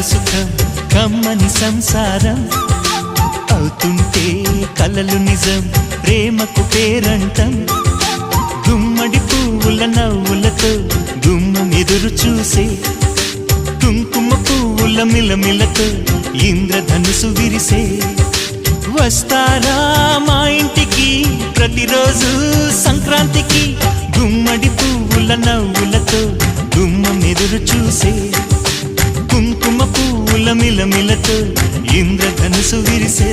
సుఖం కమ్మని సంసారం అవుతుంటే కలలు నిజం ప్రేమకు పేరంటం గుమ్మడి పువ్వుల నవ్వులతో గుమ్మం ఎదురు చూసే కుంకుమ పువ్వుల మిలమిలతో ఇంద్రధనుసు విరిసే వస్తారా మా ఇంటికి ప్రతిరోజు సంక్రాంతికి గుమ్మడి పువ్వుల నవ్వులతో గుమ్మం ఎదురు చూసే కుంకుమ పువ్వుల మిలమిలతో ఇంద్రధనుసు విరిసే